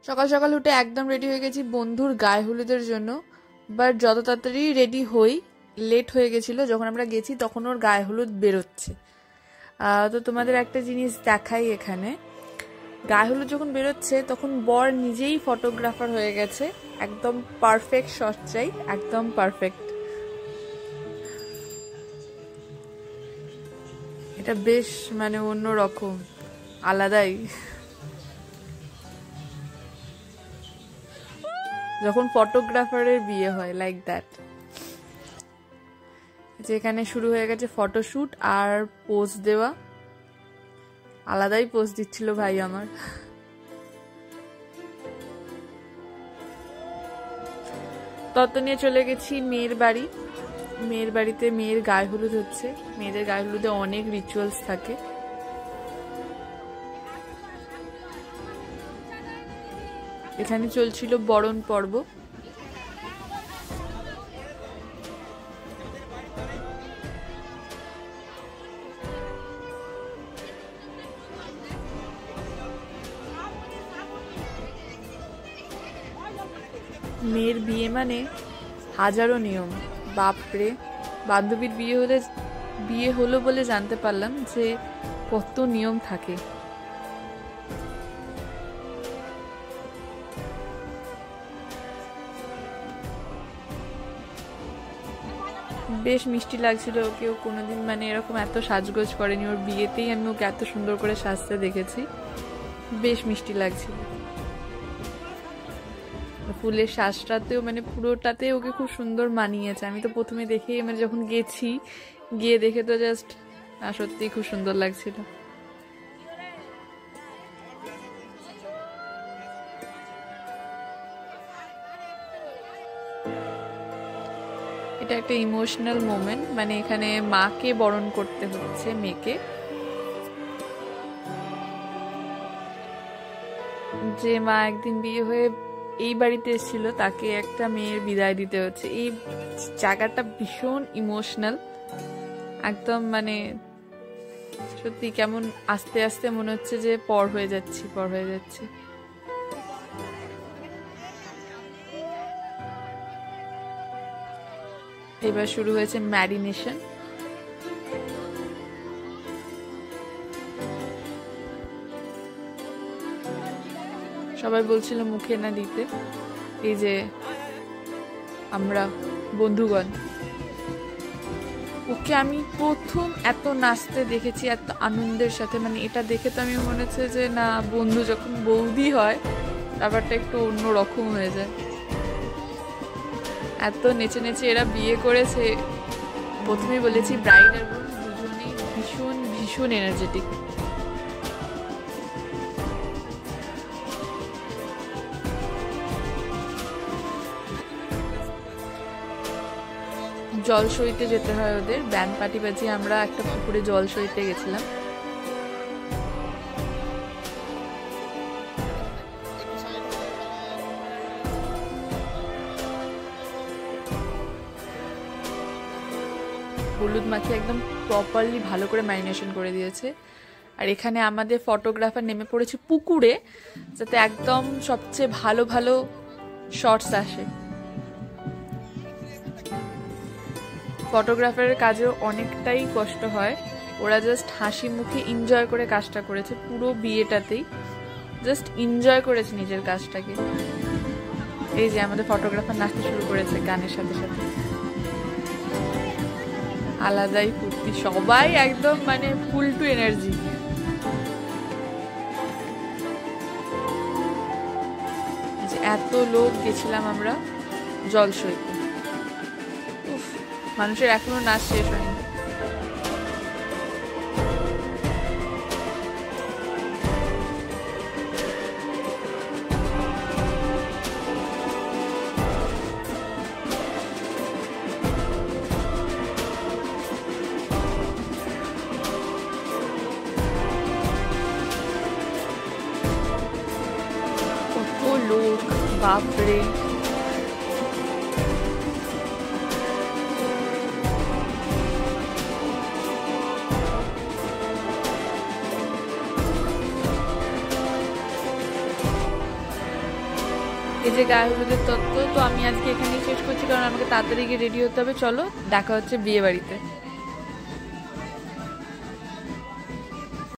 সকাল সকাল উঠে একদম রেডি হয়ে গেছি বন্ধুর গায়ে হলুদের জন্য। বাট যত তাড়াতাড়ি রেডি হই, লেট হয়ে গেছিল। যখন আমরা গেছি তখন ওর গায়ে হলুদ বেরোচ্ছে। তো তোমাদের একটা জিনিস দেখাই, এখানে গায়ে হলুদ যখন বেরোচ্ছে তখন বর নিজেই ফটোগ্রাফার হয়ে গেছে। একদম পারফেক্ট শট চাই, একদম পারফেক্ট। এটা বেশ মানে অন্যরকম, আলাদাই। যখন ফটোগ্রাফারের বিয়ে হয় লাইক দ্যাট। যেখানে শুরু হয়ে গেছে ফটোশুট আর পোজ দেওয়া। আলাদাই পোজ দিচ্ছিল ভাই আমার। তত নিয়ে চলে গেছি মেয়ের বাড়ি। মেয়ের বাড়িতে মেয়ের গায়ে হলুদ হচ্ছে। মেয়েদের গায়ে হলুদে অনেক রিচুয়ালস থাকে। এখানে চলছিল বরণ পর্ব। মেয়ের বিয়ে মানে হাজারো নিয়ম, বাপরে। বান্ধবীর বিয়ে হলো বলে জানতে পারলাম যে কত নিয়ম থাকে। বেশ মিষ্টি লাগছিল ওকে। ও কোনোদিন মানে এরকম এত সাজগোজ করেনি। ওর বিয়েতেই আমি ওকে এত সুন্দর করে সাজতে দেখেছি। বেশ মিষ্টি লাগছিল। ফুলের শ্বাসটাতেও মানে পুরোটাতে ওকে খুব সুন্দর মানিয়েছে। আমি তো প্রথমে দেখে মানে যখন গিয়ে দেখে তো জাস্ট সত্যিই খুব সুন্দর লাগছিল। এটা একটা ইমোশনাল মোমেন্ট। মানে এখানে মাকে বরণ করতে হচ্ছে মেয়েকে। যে মা একদিন বিয়ে হয়ে এই বাড়িতে এসেছিল তাকে একটা মেয়ের বিদায় দিতে হচ্ছে। এই জায়গাটা ভীষণ ইমোশনাল একদম। মানে সত্যি কেমন আস্তে আস্তে মনে হচ্ছে যে পর হয়ে যাচ্ছি। এবার শুরু হয়েছে ম্যারিনেশন। সবাই বলছিল মুখে না দিতে। এই যে আমরা বন্ধুগণ, ওকে আমি প্রথম এত নাচতে দেখেছি এত আনন্দের সাথে। মানে এটা দেখে তো আমি মনে হচ্ছে যে না, বন্ধু যখন বৌদি হয় ব্যাপারটা একটু অন্যরকম হয়ে যায়। এত নেচে নেচে এরা বিয়ে করেছে। প্রথমেই বলেছি ব্রাইড আর বোন দুজনেই ভীষণ ভীষণ এনার্জেটিক। জল সইতে যেতে হয় ওদের। ব্যান্ড পার্টি বাজিয়ে আমরা একটা পুকুরে জল সইতে গেছিলাম। হলুদ মাখিয়ে একদম প্রপারলি ভালো করে ম্যারিনেশন করে দিয়েছে। আর এখানে আমাদের ফটোগ্রাফার নেমে পড়েছে পুকুরে, যাতে একদম সবচেয়ে ভালো ভালো শটস আসে। ফটোগ্রাফারের কাজেও অনেকটাই কষ্ট হয়। ওরা জাস্ট হাসি মুখে এনজয় করে কাজটা করেছে। পুরো বিয়েটাতেই জাস্ট এনজয় করেছে নিজের কাজটাকে। এই যে আমাদের ফটোগ্রাফার নাচতে শুরু করেছে গানের সাথে সাথে। আলাদাই ফুর্তি, সবাই একদম মানে ফুল টু এনার্জি। এত লোক গেছিলাম আমরা জল সইতে। মানুষের এখনো নাচ শেষ হয়নি। কত লোক, বাপরে। এই যে গায়ে হলুদের তত্ত্ব। তো আমি আজকে এখানেই শেষ করছি, কারণ আমাকে তাড়াতাড়ি গিয়ে রেডি হতে হবে। চলো, দেখা হচ্ছে বিয়ে বাড়িতে।